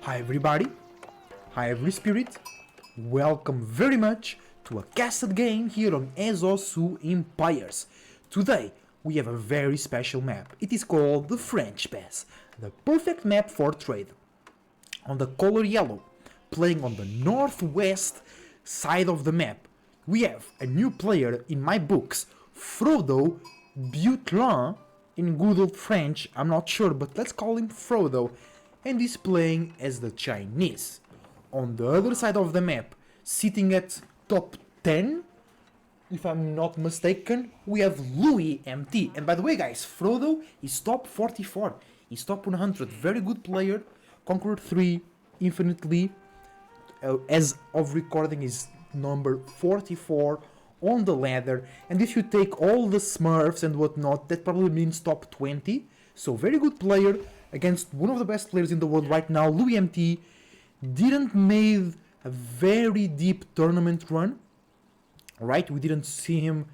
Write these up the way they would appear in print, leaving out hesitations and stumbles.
Hi everybody, hi every spirit, welcome very much to a casted game here on Ezosu Empires. Today we have a very special map. It is called the French Pass, the perfect map for trade. On the color yellow, playing on the northwest side of the map, we have a new player in my books, Frodo Butelin, in good old French, I'm not sure, but let's call him Frodo, and he's playing as the Chinese. On the other side of the map, sitting at top 10, if I'm not mistaken, we have Louis MT. And by the way guys, Frodo is top 44, he's top 100, very good player, Conqueror 3, infinitely, as of recording is number 44 on the ladder, and if you take all the smurfs and whatnot, that probably means top 20, so very good player against one of the best players in the world right now. Louis MT didn't made a very deep tournament run, right? We didn't see him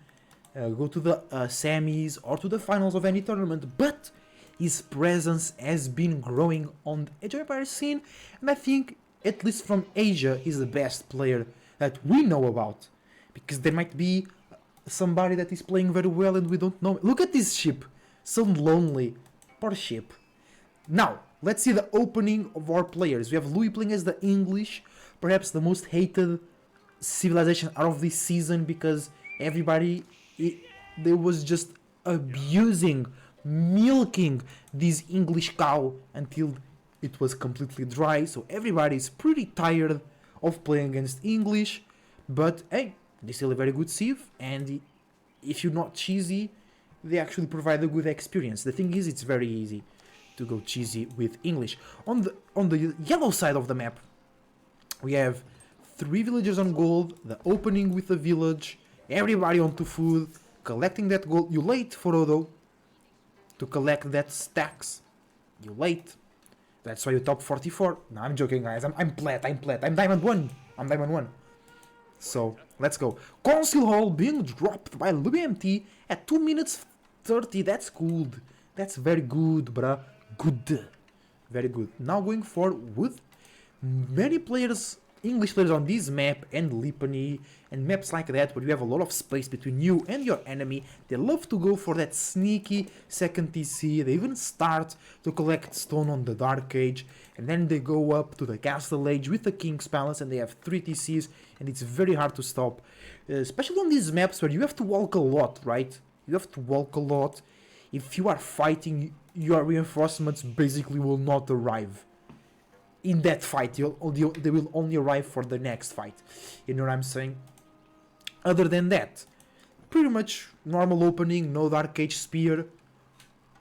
go to the semis or to the finals of any tournament, but his presence has been growing on the Age of Empires scene, and I think, at least from Asia, he's the best player that we know about, because there might be somebody that is playing very well and we don't know. Look at this ship, so lonely, poor ship. Now, let's see the opening of our players. We have Louis playing as the English, perhaps the most hated civilization out of this season, because everybody, they was just abusing, milking this English cow until it was completely dry, so everybody is pretty tired of playing against English, but hey, they still a very good civ, and if you're not cheesy, they actually provide a good experience. The thing is, it's very easy to go cheesy with English. On the yellow side of the map, we have 3 villagers on gold, the opening with the village, everybody onto food, collecting that gold. You late, Frodo, to collect that stacks. You late. That's why you top 44. No, I'm joking, guys. I'm plat. I'm diamond 1. I'm diamond 1. So, let's go. Council Hall being dropped by Louis MT at 2 minutes 30. That's good. That's very good, bruh. Good. Very good. Now going forward with many players, English players on this map and Lipany and maps like that where you have a lot of space between you and your enemy. They love to go for that sneaky second TC. They even start to collect stone on the Dark Age, and then they go up to the Castle Age with the King's Palace, and they have 3 TCs, and it's very hard to stop. Especially on these maps where you have to walk a lot, right? You have to walk a lot. If you are fighting, your reinforcements basically will not arrive in that fight. They will only arrive for the next fight. You know what I'm saying? Other than that, pretty much normal opening, no Dark Age Spear.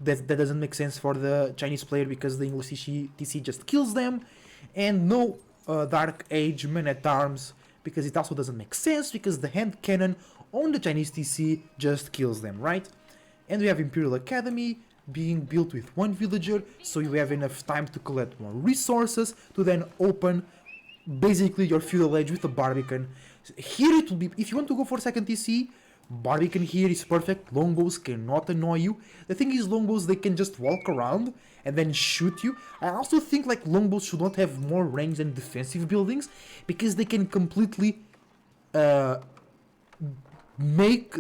That doesn't make sense for the Chinese player because the English TC just kills them. And no Dark Age Man-at-Arms because it also doesn't make sense because the hand cannon on the Chinese TC just kills them, right? And we have Imperial Academy being built with 1 villager, so you have enough time to collect more resources to then open basically your feudal age with the Barbican. Here it will be, if you want to go for second TC, Barbican here is perfect. Longbows cannot annoy you. The thing is, longbows, they can just walk around and then shoot you. I also think like longbows should not have more range than defensive buildings, because they can completely make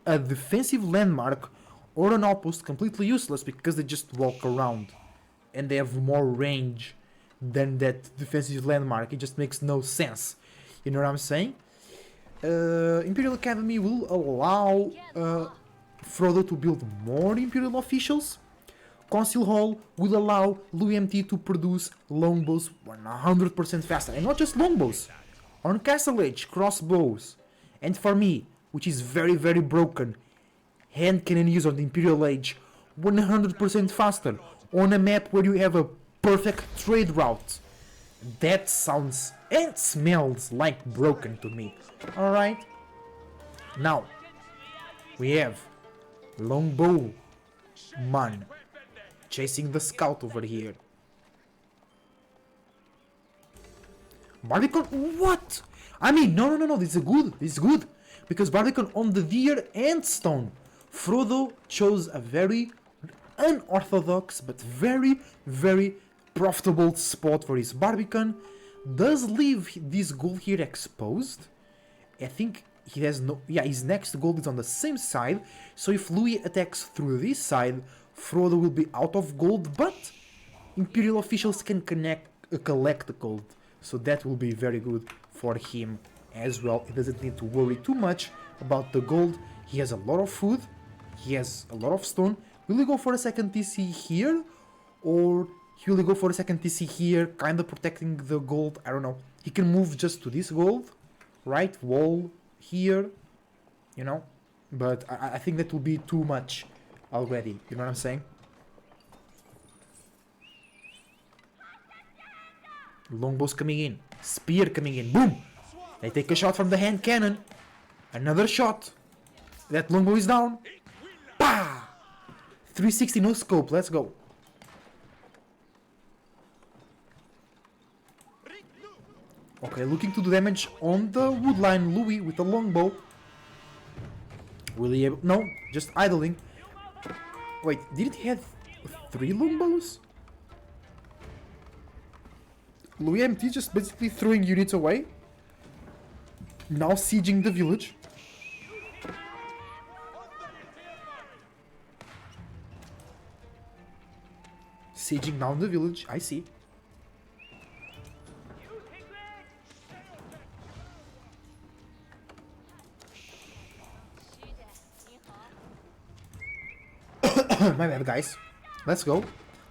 a defensive landmark or an outpost completely useless because they just walk around and they have more range than that defensive landmark. It just makes no sense. You know what I'm saying? Imperial Academy will allow Frodo to build more Imperial officials. Council Hall will allow Louis MT to produce longbows 100% faster. And not just longbows. On Castle Age, crossbows. And for me, which is very, very broken, hand cannon use on the Imperial Age 100% faster on a map where you have a perfect trade route. That sounds and smells like broken to me. Alright. Now, we have Longbow Man chasing the scout over here. Barbican, what? I mean, no, this is good. Because Barbican on the deer and stone. Frodo chose a very unorthodox but very profitable spot for his Barbican. Does leave this gold here exposed. I think he has no... Yeah, his next gold is on the same side. So if Louis attacks through this side, Frodo will be out of gold, but Imperial officials can collect the gold. So that will be very good for him as well. He doesn't need to worry too much about the gold. He has a lot of food. He has a lot of stone. Will he go for a second TC here? Or will he go for a second TC here, kind of protecting the gold? I don't know. He can move just to this gold, right? Wall here, you know? But I think that will be too much already. You know what I'm saying? Longbow's coming in. Spear coming in. Boom! They take a shot from the hand cannon. Another shot. That longbow is down. Pah! 360 no scope. Let's go. Okay, looking to do damage on the woodline. Louis with the longbow. Will he able... No, just idling. Wait, did he have 3 longbows? Louis MT just basically throwing units away. Now sieging the village. Sieging down the village, I see. My bad, guys. Let's go.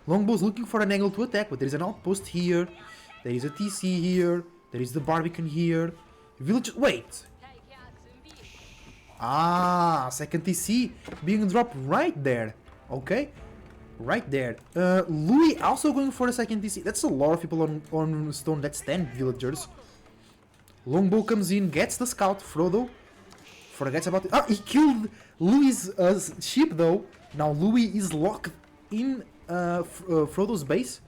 Longbow's looking for an angle to attack, but there is an outpost here. There is a TC here. There is the Barbican here. Village... Wait! Ah, second TC being dropped right there. Okay. Right there. Louis also going for a second TC. That's a lot of people on stone. That's 10 villagers. Longbow comes in, gets the scout. Frodo forgets about it. Ah, he killed Louis' ship though. Now Louis is locked in Frodo's base.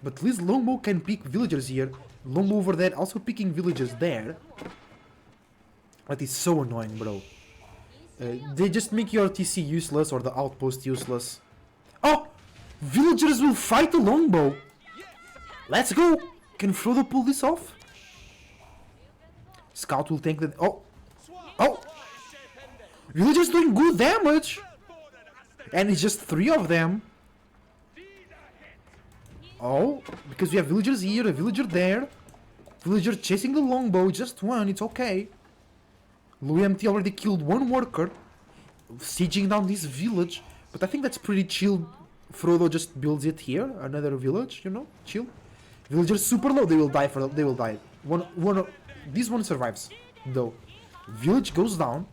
But at least Longbow can pick villagers here. Longbow over there also picking villagers there. That is so annoying, bro. They just make your TC useless or the outpost useless. Oh! Villagers will fight the longbow! Let's go! Can Frodo pull this off? Scout will tank the... Oh! Oh! Villagers doing good damage! And it's just 3 of them. Oh, because we have villagers here, a villager there. Villager chasing the longbow, just 1, it's okay. Louis MT already killed 1 worker. Sieging down this village. But I think that's pretty chill. Frodo just builds it here, another village, you know, chill. Villagers super low, they will die they will die. This one survives, though. Village goes down.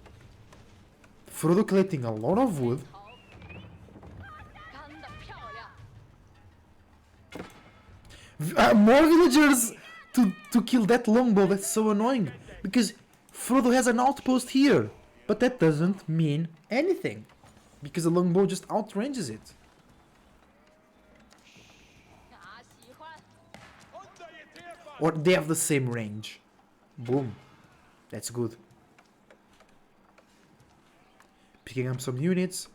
Frodo collecting a lot of wood. More villagers to kill that longbow. That's so annoying. Because Frodo has an outpost here. But that doesn't mean anything. Because the longbow just outranges it. Or they have the same range. Boom. That's good. Picking up some units.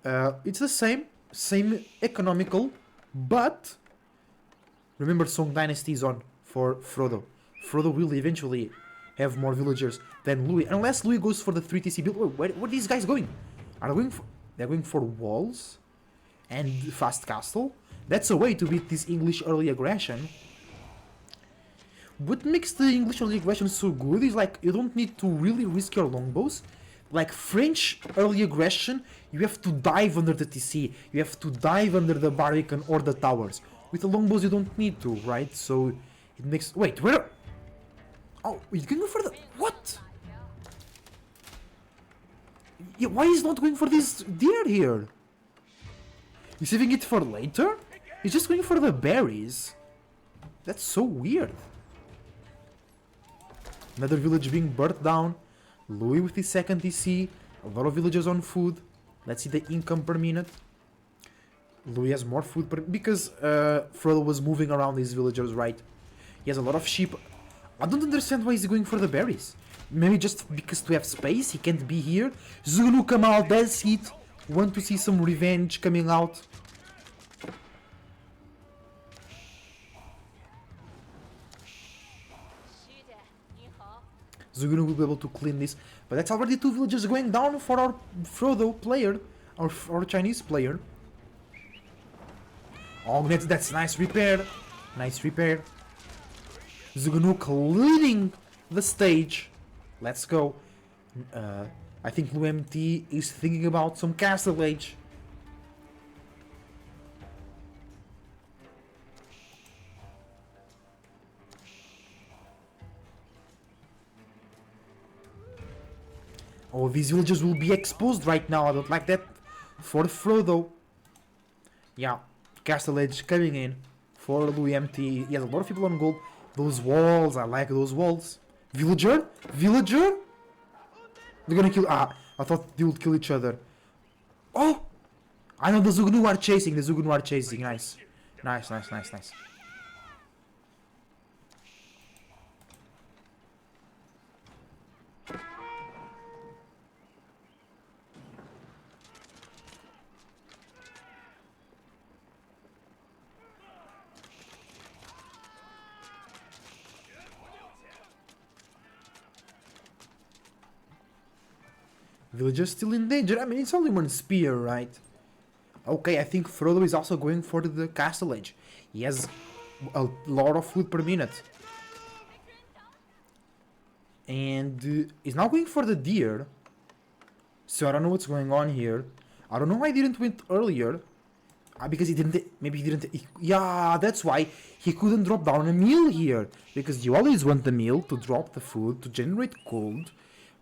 It's the same. Same economical. But... remember, Song Dynasty is on for Frodo. Frodo will eventually have more villagers than Louis. Unless Louis goes for the 3TC build. Wait, where are these guys going? Are they going for... they're going for walls? And fast castle? That's a way to beat this English early aggression. What makes the English early aggression so good is like you don't need to really risk your longbows. Like French early aggression, you have to dive under the TC. You have to dive under the Barbican or the towers. With the longbows you don't need to, right? So it makes... wait, where... oh, he's going for the... what? Yeah, why is not going for this deer here? He's saving it for later? He's just going for the berries. That's so weird. Another village being burnt down. Louis with his second TC. A lot of villagers on food. Let's see the income per minute. Louis has more food per... because Frodo was moving around these villagers, right? He has a lot of sheep. I don't understand why he's going for the berries. Maybe just because to have space, he can't be here. Zulu come out, that's it. Want to see some revenge coming out. Zugunu will be able to clean this. But that's already 2 villagers going down for our Frodo player, our Chinese player. Oh, that's nice repair. Nice repair. Zugunu cleaning the stage. Let's go. I think LuMT is thinking about some Castle Age. Oh, these villagers will be exposed right now. I don't like that for Frodo. Yeah, Castle Age coming in for LuMT. He has a lot of people on gold. Those walls, I like those walls. Villager? Villager? They're gonna kill... Ah, I thought they would kill each other. Oh! I know the Zugunu are chasing. The Zugunu are chasing. Nice. Nice, nice, nice, nice. Villagers still in danger. I mean, it's only one spear, right? Okay, I think Frodo is also going for the Castle Age. He has a lot of food per minute. And he's now going for the deer. So I don't know what's going on here. I don't know why he didn't win earlier. Because he didn't... Maybe he didn't... Yeah, that's why he couldn't drop down a meal here. Because you always want the meal to drop the food, to generate gold.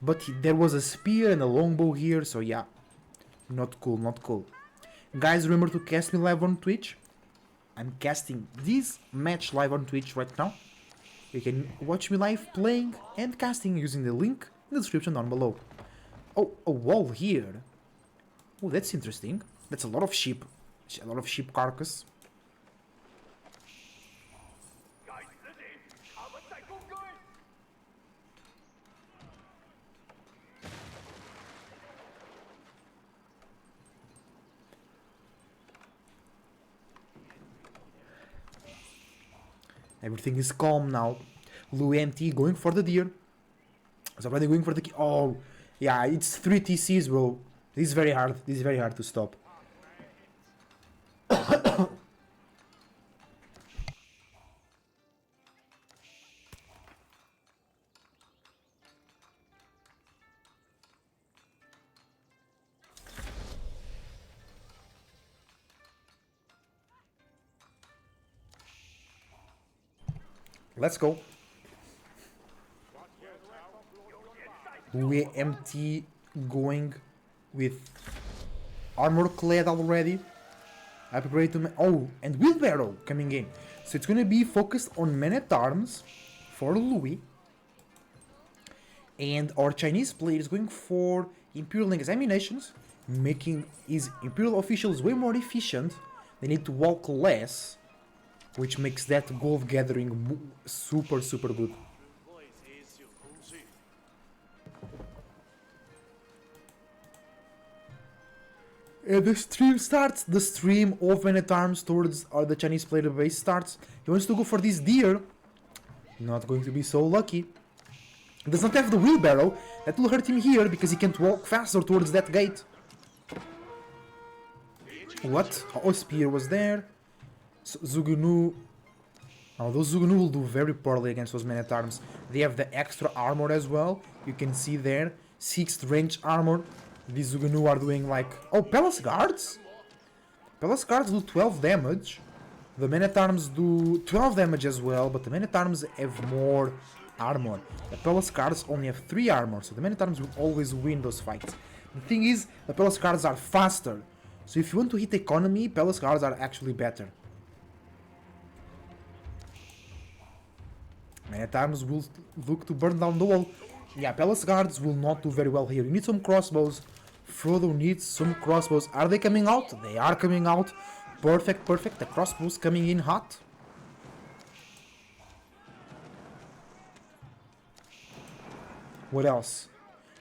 But there was a spear and a longbow here, so yeah. Not cool, not cool. Guys, remember to cast me live on Twitch. I'm casting this match live on Twitch right now. You can watch me live playing and casting using the link in the description down below. Oh, a wall here. Oh, that's interesting. That's a lot of sheep. A lot of sheep carcass. Everything is calm now. LuMT going for the deer. He's already going for the... Oh, yeah, it's 3 TCs, bro. This is very hard. This is very hard to stop. Let's go. LuMT going with armor clad already. Upgrade to... Oh, and wheelbarrow coming in. So it's gonna be focused on men-at-arms for Louis. And our Chinese player is going for Imperial examinations, making his Imperial officials way more efficient. They need to walk less, which makes that gold gathering super, super good. The stream starts. The stream of Men-at-Arms towards the Chinese player base starts. He wants to go for this deer. Not going to be so lucky. He does not have the wheelbarrow. That will hurt him here because he can't walk faster towards that gate. What? Oh, spear was there. So Zugunu... Now those Zugunu will do very poorly against those Men-at-Arms. They have the extra armor as well. You can see there. 6th range armor. These Zugunu are doing like... Oh, Palace Guards? Palace Guards do 12 damage. The Men-at-Arms do 12 damage as well, but the Men-at-Arms have more armor. The Palace Guards only have 3 armor, so the Men-at-Arms will always win those fights. The thing is, the Palace Guards are faster. So if you want to hit economy, Palace Guards are actually better. Men-at-Arms will look to burn down the wall. Yeah, Palace Guards will not do very well here. You need some crossbows. Frodo needs some crossbows. Are they coming out? They are coming out. Perfect, perfect. The crossbows coming in hot. What else?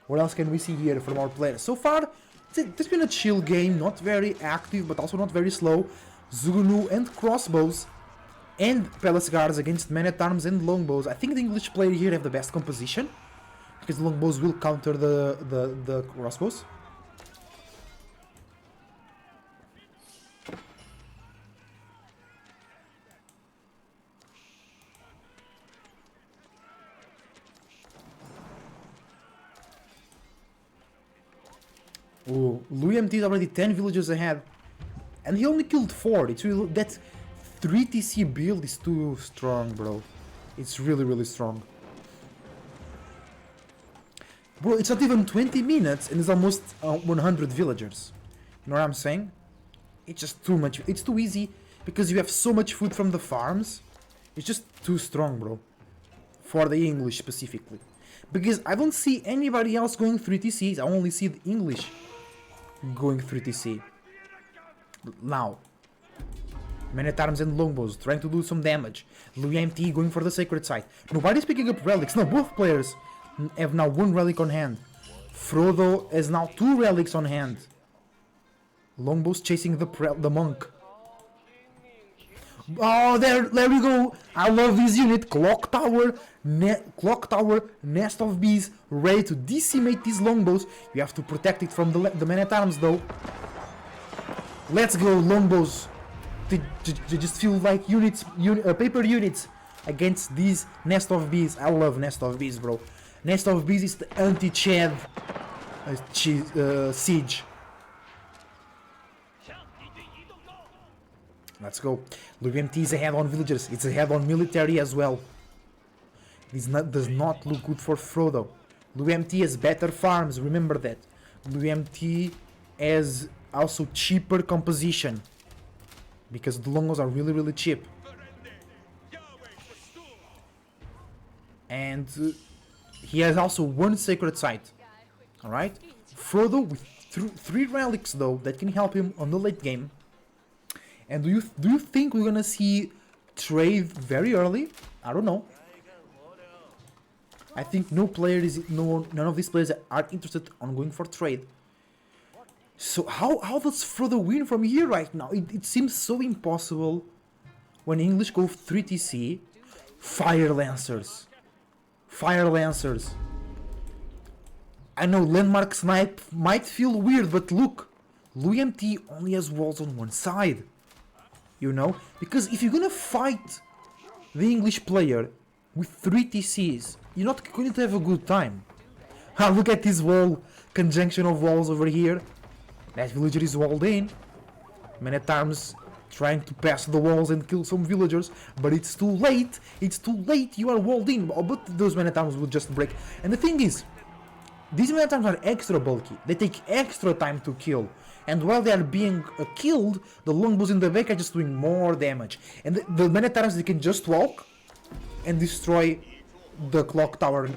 What else can we see here from our players? So far, it's been a chill game. Not very active, but also not very slow. Zugunu and crossbows. And Palace Guards against Men-at-Arms and Longbows. I think the English player here have the best composition. Because the longbows will counter the crossbows. Oh, Louis MT is already 10 villagers ahead. And he only killed 4. It's really, that 3 TC build is too strong, bro. It's really strong. Bro, it's not even 20 minutes and it's almost 100 villagers. You know what I'm saying? It's just too much. It's too easy because you have so much food from the farms. It's just too strong, bro. For the English specifically. Because I don't see anybody else going 3 TCs. I only see the English going 3 TC. Now, men at arms and longbows trying to do some damage. Louis MT going for the sacred site. Nobody's picking up relics. No, both players have now 1 relic on hand. Frodo has now 2 relics on hand. Longbows chasing the monk. Oh, there we go. I love this unit. Clock tower, nest of bees, ready to decimate these longbows. You have to protect it from the men at arms, though. Let's go, longbows. They just feel like paper units against these nest of bees. I love nest of bees, bro. Nest of bees is the anti-Chad siege. Let's go. Louis MT is ahead on villagers. It's ahead on military as well. This does not look good for Frodo. Louis MT has better farms, remember that. Louis MT has also cheaper composition. Because the longbows are really cheap. And he has also 1 sacred site. Alright? Frodo with 3 relics though that can help him on the late game. And do you think we're gonna see trade very early? I don't know. I think none of these players are interested on going for trade. So how does Frodo win from here right now? It seems so impossible when English go 3 TC. Fire Lancers. Fire Lancers. I know Landmark Snipe might feel weird, but look. Louis MT only has walls on one side. You know? Because if you're gonna fight the English player with 3 TCs, you're not going to have a good time. Look at this wall. Conjunction of walls over here. That villager is walled in. Men at arms trying to pass the walls and kill some villagers, but it's too late. It's too late. You are walled in. But those men at arms will just break. And the thing is, these men at arms are extra bulky. They take extra time to kill. And while they are being killed, the longbows in the back are just doing more damage. And the men at arms, they can just walk and destroy the clock tower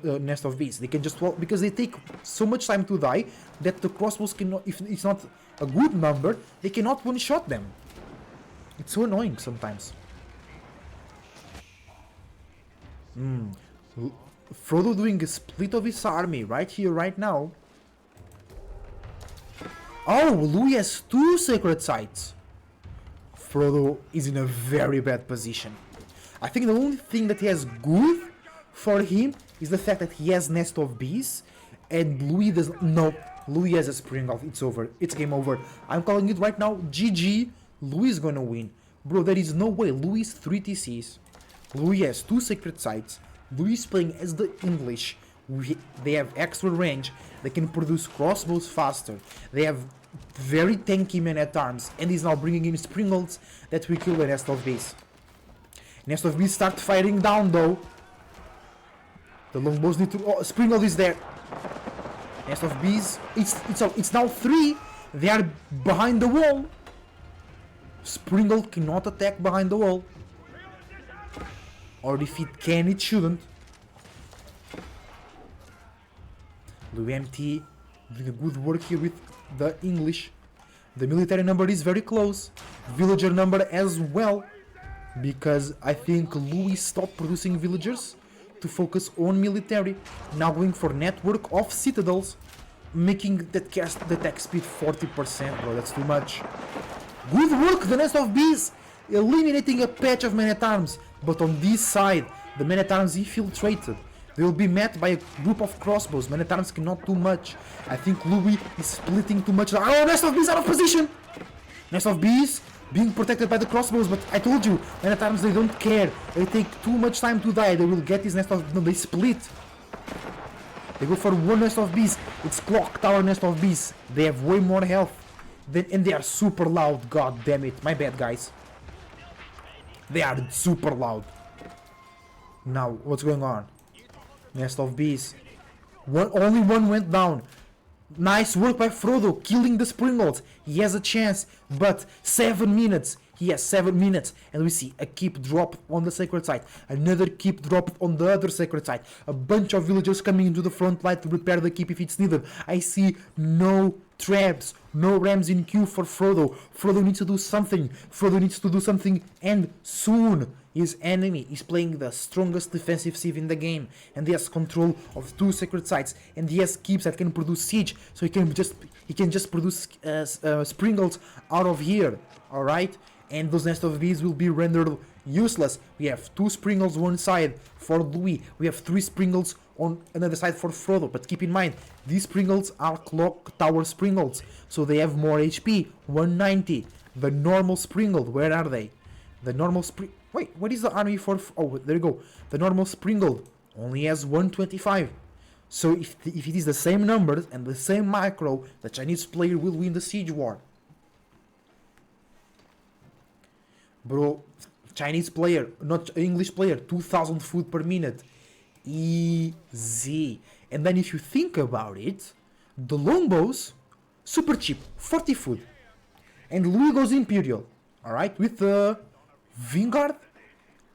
nest of bees. They can just walk because they take so much time to die that the crossbows cannot, if it's not a good number, they cannot one-shot them. It's so annoying sometimes. Frodo doing a split of his army right here, right now. Oh, Louis has 2 sacred sites. Frodo is in a very bad position. I think the only thing that he has good for him is the fact that he has nest of bees and Louis does no. Louis has a spring off. It's over. It's game over. I'm calling it right now. GG. Louis is gonna win. Bro, there is no way. Louis 3 TCs. Louis has 2 sacred sites. Louis is playing as the English. They have extra range. They can produce crossbows faster. They have very tanky men at arms. And he's now bringing in Springles that will kill the nest of bees. Nest of bees start firing down though. The longbows need to... Oh, Springles is there. Nest of bees. It's now 3. They are behind the wall. Springle cannot attack behind the wall. Or if it can, it shouldn't. Louis MT doing a good work here with the English. The military number is very close. Villager number as well. Because I think Louis stopped producing villagers to focus on military. Now going for network of citadels. Making that cast attack speed 40%, bro. That's too much. Good work, the nest of bees. Eliminating a patch of men-at-arms. But on this side, the men-at-arms infiltrated. They will be met by a group of crossbows. Men-at-arms cannot do much. I think Louis is splitting too much. Oh, Nest of Bees out of position! Nest of Bees being protected by the crossbows, but I told you, Men-at-arms, they don't care. They take too much time to die. They will get this Nest of... No, they split. They go for one Nest of Bees. It's Clock Tower Nest of Bees. They have way more health. And they are super loud. God damn it. My bad, guys. They are super loud. Now, what's going on? Nest of Bees. Only one went down. Nice work by Frodo, killing the Springles. He has a chance, but 7 minutes. He has 7 minutes. And we see a keep drop on the sacred site. Another keep drop on the other sacred site. A bunch of villagers coming into the front line to repair the keep if it's needed. I see no traps, no rams in queue for Frodo. Frodo needs to do something. Frodo needs to do something, and soon. His enemy is playing the strongest defensive civ in the game, and he has control of 2 sacred sites, and he has keeps that can produce siege, so he can just produce Springles out of here, alright? And those Nest of Bees will be rendered useless. We have 2 Springles one side for Louis, we have 3 Springles on another side for Frodo, but keep in mind, these Springles are Clock Tower Springles, so they have more HP, 190. The normal Springle, where are they? The normal Wait, what is the army for? Oh, there you go. The normal Springle only has 125. So if it is the same numbers and the same macro, the Chinese player will win the siege war. Bro, Chinese player, not English player, 2000 food per minute. Easy. And then if you think about it, the longbows, super cheap, 40 food. And Louis goes Imperial, alright, with the Vanguard,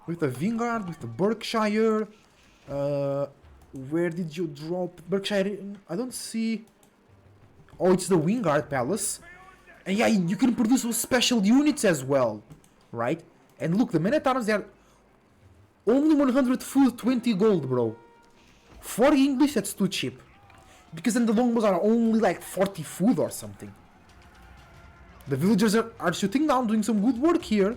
with the Berkshire. Where did you drop Berkshire? I don't see. Oh, it's the Wingard Palace. And yeah, you can produce those special units as well, right? And look, the Men-at-Arms, they are only 100 food, 20 gold, bro. 40 English, that's too cheap. Because then the longbows are only like 40 food or something. The villagers are shooting down, doing some good work here.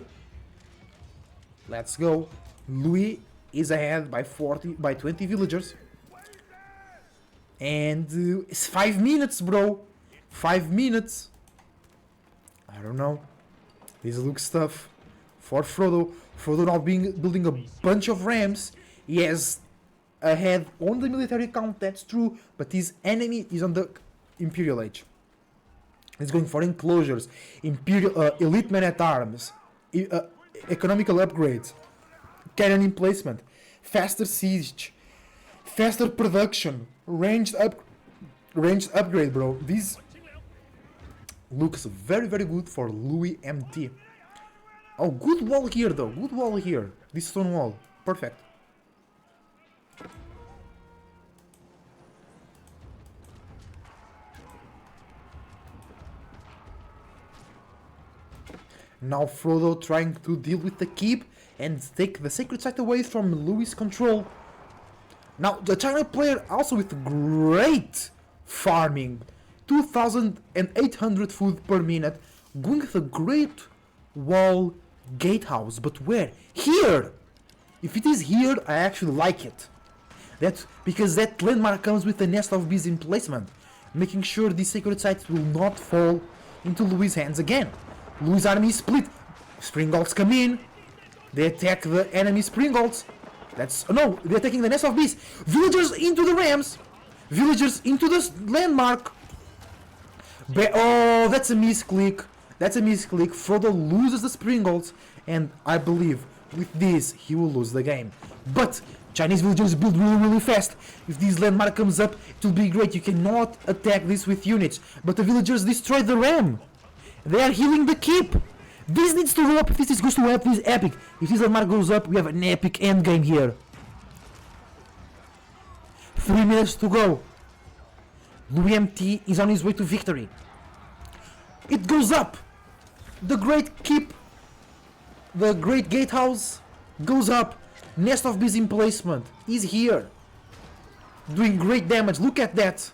Let's go. Louis is ahead by 20 villagers. And it's 5 minutes, bro. 5 minutes. I don't know. This looks tough for Frodo. Frodo now building a bunch of rams. He has ahead on the military count, that's true. But his enemy is on the Imperial Age. He's going for enclosures, elite men-at-arms, economical upgrades, cannon emplacement, faster siege, faster production, ranged upgrade, bro. This looks very, very good for Louis MT. Oh, good wall here, though. Good wall here. This stone wall. Perfect. Now Frodo trying to deal with the keep and take the sacred site away from Louis' control. Now the China player also with great farming, 2,800 food per minute, going with a great wall gatehouse. But where? Here! If it is here, I actually like it. That's because that landmark comes with a Nest of Bees emplacement, making sure these sacred sites will not fall into Louis' hands again. Louis' army is split. Springals come in. They attack the enemy Springals. No, they're attacking the Nest of Bees. Villagers into the rams. Villagers into the landmark. Oh, that's a misclick. That's a misclick. Frodo loses the Springals. And I believe with this, he will lose the game. But Chinese villagers build really, really fast. If this landmark comes up, it will be great. You cannot attack this with units. But the villagers destroyed the ram. They are healing the keep. This needs to go up. If this goes to up, this is epic. If this landmark goes up, we have an epic endgame here. 3 minutes to go. Louis MT is on his way to victory. It goes up. The great keep, the great gatehouse goes up. Nest of Bees emplacement is here. Doing great damage. Look at that.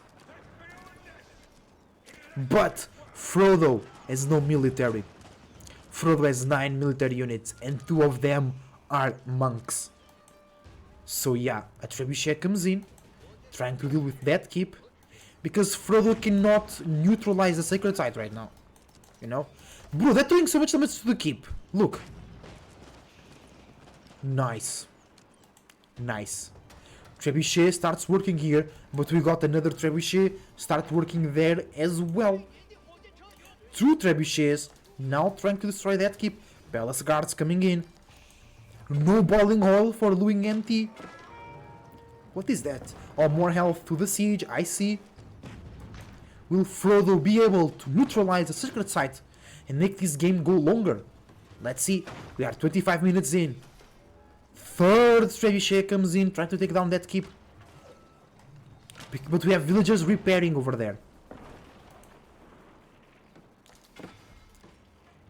But Frodo has no military. Frodo has 9 military units and 2 of them are monks. So yeah, a trebuchet comes in, trying to deal with that keep, because Frodo cannot neutralize the sacred site right now. You know? Bro, they're doing so much damage to the keep. Look. Nice. Nice. Trebuchet starts working here, but we got another Trebuchet start working there as well. Two Trebuchets now trying to destroy that keep. Palace guards coming in. No boiling oil for doing empty. What is that? Oh, more health to the siege, I see. Will Frodo be able to neutralize the secret site and make this game go longer? Let's see. We are 25 minutes in. Third Trebuchet comes in, trying to take down that keep. But we have villagers repairing over there.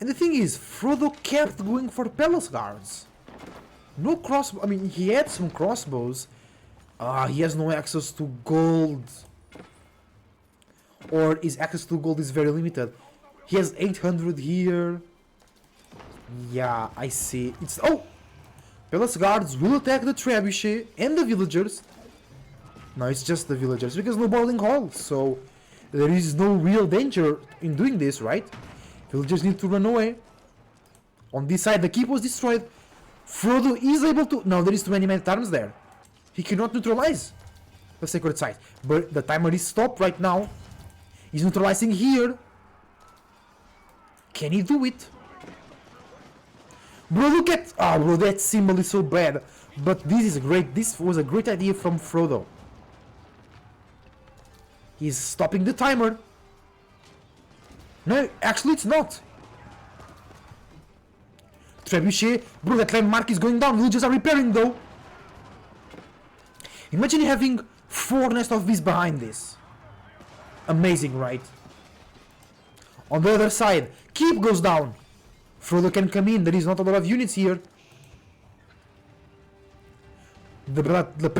And the thing is, Frodo kept going for palace guards. No crossbow. I mean, he had some crossbows. He has no access to gold. Or his access to gold is very limited. He has 800 here. Yeah, I see. It's... Oh! Palace guards will attack the trebuchet and the villagers. No, it's just the villagers, because no boiling oil. So, there is no real danger in doing this, right? Villagers need to run away. On this side, the keep was destroyed. Frodo is able to... No, there is too many men-at-arms there. He cannot neutralize the sacred site. But the timer is stopped right now. He's neutralizing here. Can he do it? Bro, look at... Oh, bro, that symbol is so bad. But this is great. This was a great idea from Frodo. He's stopping the timer. No, actually it's not. Trebuchet. Bro, that landmark is going down. Villagers are repairing though. Imagine having 4 nests of bees behind this. Amazing, right? On the other side, keep goes down. Frodo can come in. There is not a lot of units here. The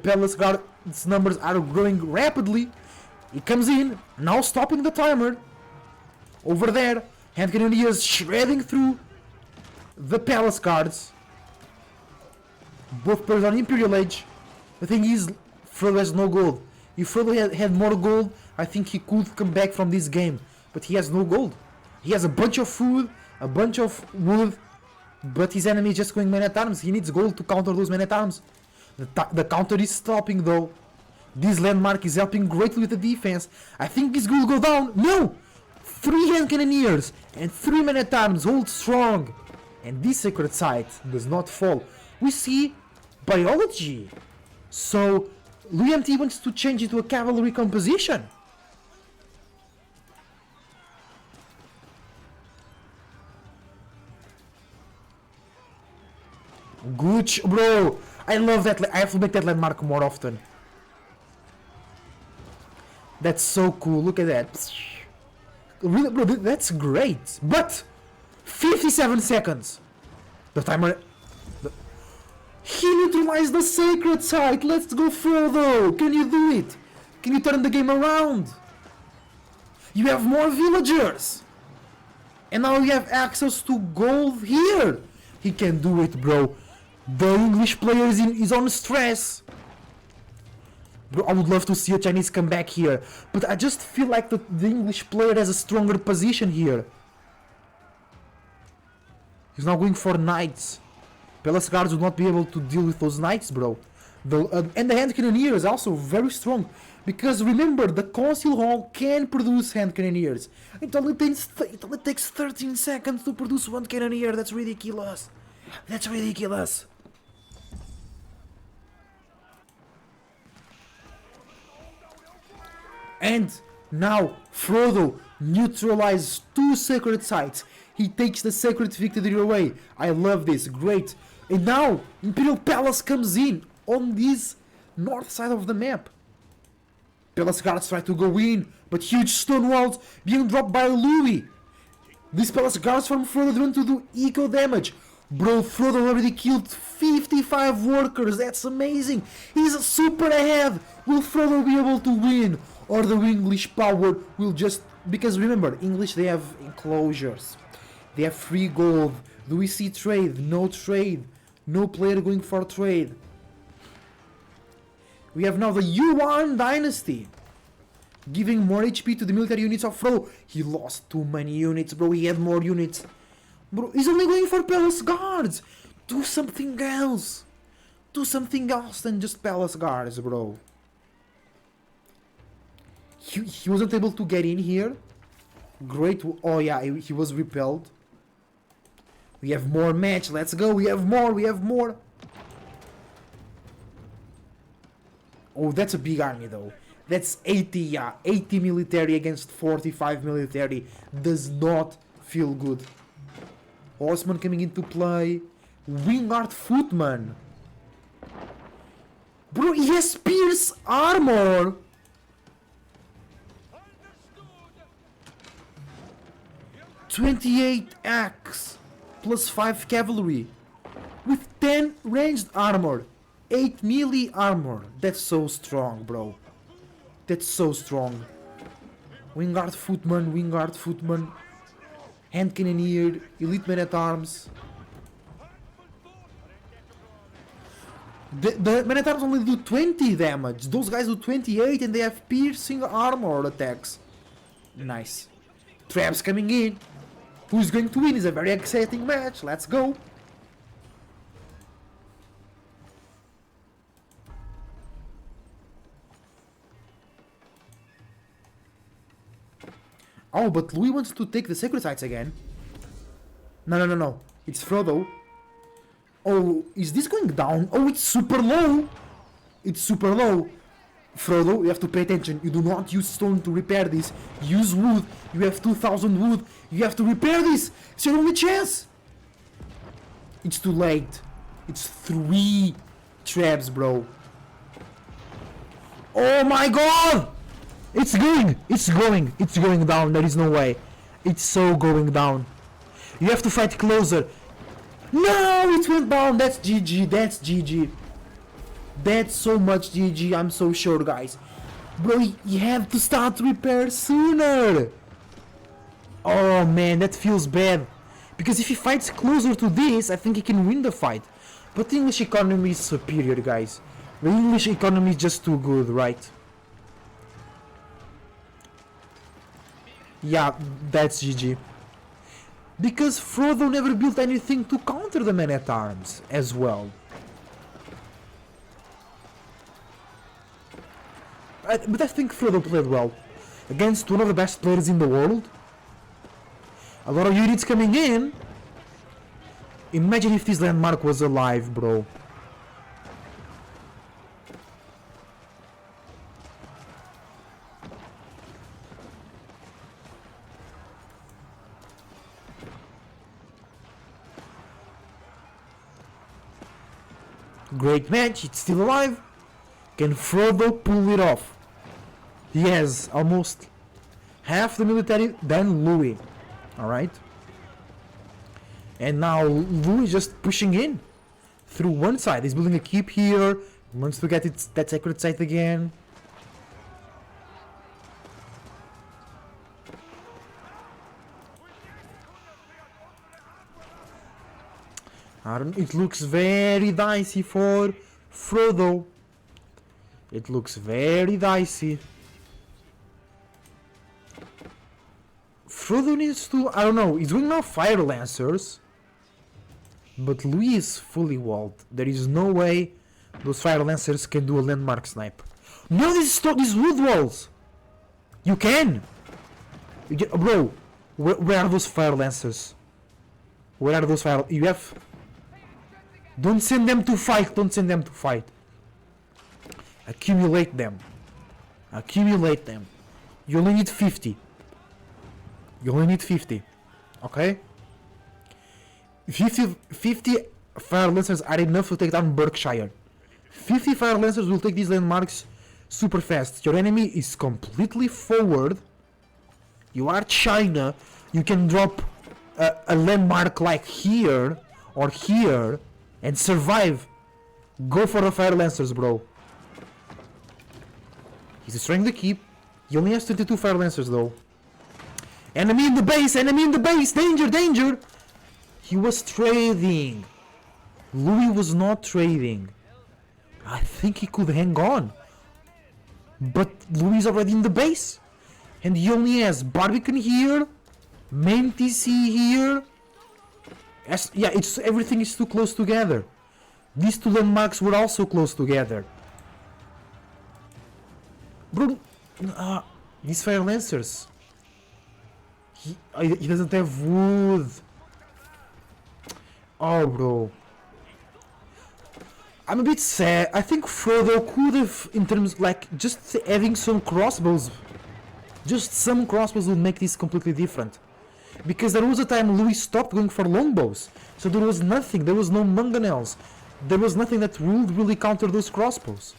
palace guard's numbers are growing rapidly. He comes in, now stopping the timer. Over there, hand cannoneers shredding through the palace guards. Both players on Imperial Age. The thing is, Frodo has no gold. If Frodo had more gold, I think he could come back from this game. But he has no gold. He has a bunch of food, a bunch of wood, but his enemy is just going men-at-arms. He needs gold to counter those men-at-arms. The counter is stopping though. This landmark is helping greatly with the defense. I think this will go down. No! 3 hand cannoneers and 3 men-at-arms hold strong. And this sacred site does not fall. We see biology. So LinkTrees wants to change it to a cavalry composition. Good, bro. I love that. I have to make that landmark more often. That's so cool. Look at that. Really, bro, that's great. But 57 seconds. The timer. He neutralized the sacred site. Let's go further. Can you do it? Can you turn the game around? You have more villagers. And now you have access to gold here. He can do it, bro. The English player is on stress. Bro, I would love to see a Chinese come back here. But I just feel like the English player has a stronger position here. He's now going for knights. Palace guards will not be able to deal with those knights, bro. And the hand cannoneer is also very strong. Because remember, the Council Hall can produce hand cannoneers. It only takes 13 seconds to produce 1 cannoneer. That's ridiculous. That's ridiculous. And now Frodo neutralizes 2 sacred sites. He takes the sacred victory away. I love this. Great. And now Imperial Palace comes in on this north side of the map. Palace guards try to go in, but huge stone walls being dropped by Louis. These palace guards from Frodo want to do eco damage. Bro, Frodo already killed 55 workers. That's amazing. He's super ahead. Will Frodo be able to win? Or the English power will just... Because remember, English, they have enclosures. They have free gold. Do we see trade? No trade. No player going for trade. We have now the Yuan dynasty, giving more HP to the military units of Fro. He lost too many units, bro. He had more units. Bro, he's only going for palace guards. Do something else. Do something else than just palace guards, bro. He wasn't able to get in here. Great. Oh yeah, he was repelled. We have more match. Let's go. We have more. We have more. Oh, that's a big army though. That's 80, yeah. 80 military against 45 military. Does not feel good. Horseman coming into play. Wingard Footman. Bro, he has Pierce armor. "28 axe plus 5 cavalry with 10 ranged armor, 8 melee armor." That's so strong, bro. That's so strong. Wingard Footman, Wingard Footman, Hand Cannoneer, Elite Man at Arms. The Man at Arms only do 20 damage. Those guys do 28 and they have piercing armor attacks. Nice. Traps coming in. Who's going to win is a very exciting match. Let's go. Oh, but Louis wants to take the sacred sites again. No. It's Frodo. Oh, is this going down? Oh, it's super low. It's super low. Frodo, you have to pay attention. You do not use stone to repair this. Use wood. You have 2,000 wood. You have to repair this. It's your only chance. It's too late. It's 3 traps, bro. Oh my god! It's going down. There is no way. It's so going down. You have to fight closer. No, it went down. That's GG. That's GG. That's so much GG. I'm so sure, guys. Bro, you have to start repair sooner. Oh man, that feels bad. Because if he fights closer to this, I think he can win the fight. But the English economy is superior, guys. The English economy is just too good, right? Yeah, that's GG. Because Frodo never built anything to counter the Men at Arms as well. But I think Frodo played well. Against one of the best players in the world. A lot of units coming in. Imagine if this landmark was alive, bro. Great match, it's still alive. Can Frodo pull it off? He has almost half the military than Louis. Alright. And now Louis is just pushing in through one side. He's building a keep here. He wants to get that sacred site again. It looks very dicey for Frodo. It looks very dicey. Frodo needs to, I don't know, he's doing now Fire Lancers. But Louis is fully walled. There is no way those Fire Lancers can do a landmark snipe. No, these wood walls! You can! Bro, where are those Fire Lancers? Where are those Fire... You have... Don't send them to fight, don't send them to fight. Accumulate them. Accumulate them. You only need 50. You only need 50. Okay? 50 Fire Lancers are enough to take down Berkshire. 50 Fire Lancers will take these landmarks super fast. Your enemy is completely forward. You are China. You can drop a landmark like here or here and survive. Go for the Fire Lancers, bro. He's destroying the keep. He only has 22 Fire Lancers though. Enemy in the base! Enemy in the base! Danger! Danger! He was trading. Louis was not trading. I think he could hang on. But Louis is already in the base. And he only has Barbican here, main TC here. Yeah, everything is too close together. These two landmarks were also close together. Bro, these Fire Lancers. He doesn't have wood. Oh, bro. I'm a bit sad. I think Frodo could have, in terms like just having some crossbows. Just some crossbows would make this completely different. Because there was a time Louis stopped going for longbows. So there was nothing. There was no mangonels. There was nothing that would really counter those crossbows.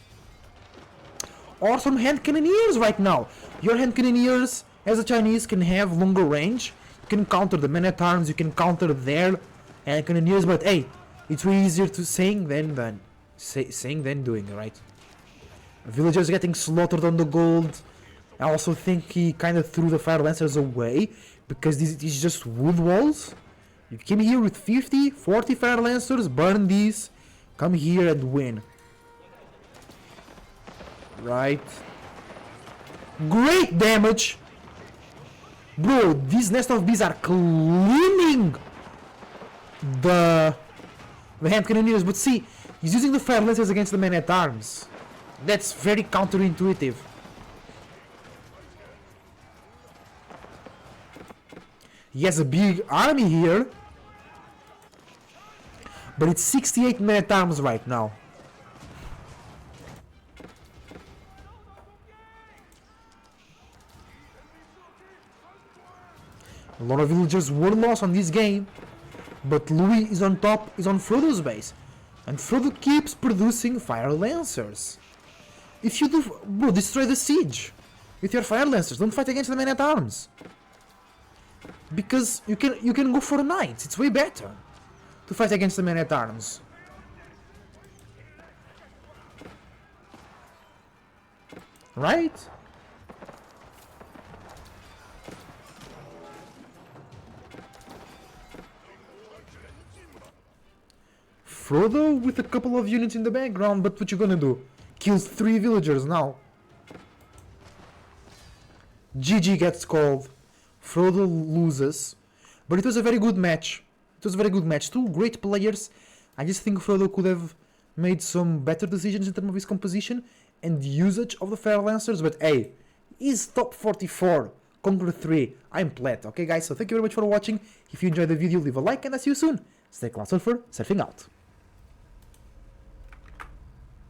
Or some hand cannoneers right now. Your hand cannoneers, as a Chinese, can have longer range. You can counter the men-at-arms. You can counter their hand cannoneers. But hey, it's way easier to saying than doing, right? Villagers getting slaughtered on the gold. I also think he kind of threw the Fire Lancers away because this is just wood walls. You came here with 50, 40 Fire Lancers, burn these, come here and win. Right. Great damage! Bro, these Nest of Bees are cleaning the hand cannoneers, but see, he's using the Fire Lancers against the men-at-arms. That's very counterintuitive. He has a big army here, but it's 68 men-at-arms right now. A lot of villagers were lost on this game, but Louis is on top, is on Frodo's base, and Frodo keeps producing Fire Lancers. If you do, bro, destroy the siege with your Fire Lancers. Don't fight against the men-at-arms. Because you can go for knights. It's way better to fight against the men-at-arms. Right? Frodo with a couple of units in the background, but what you gonna do? Kills 3 villagers now. GG gets called. Frodo loses, but it was a very good match. It was a very good match. 2 great players. I just think Frodo could have made some better decisions in terms of his composition and usage of the Fire Lancers, but hey, he's top 44, conquer 3. I'm plat. Okay guys, so thank you very much for watching. If you enjoyed the video, leave a like and I'll see you soon. Stay class surfer, surfing out.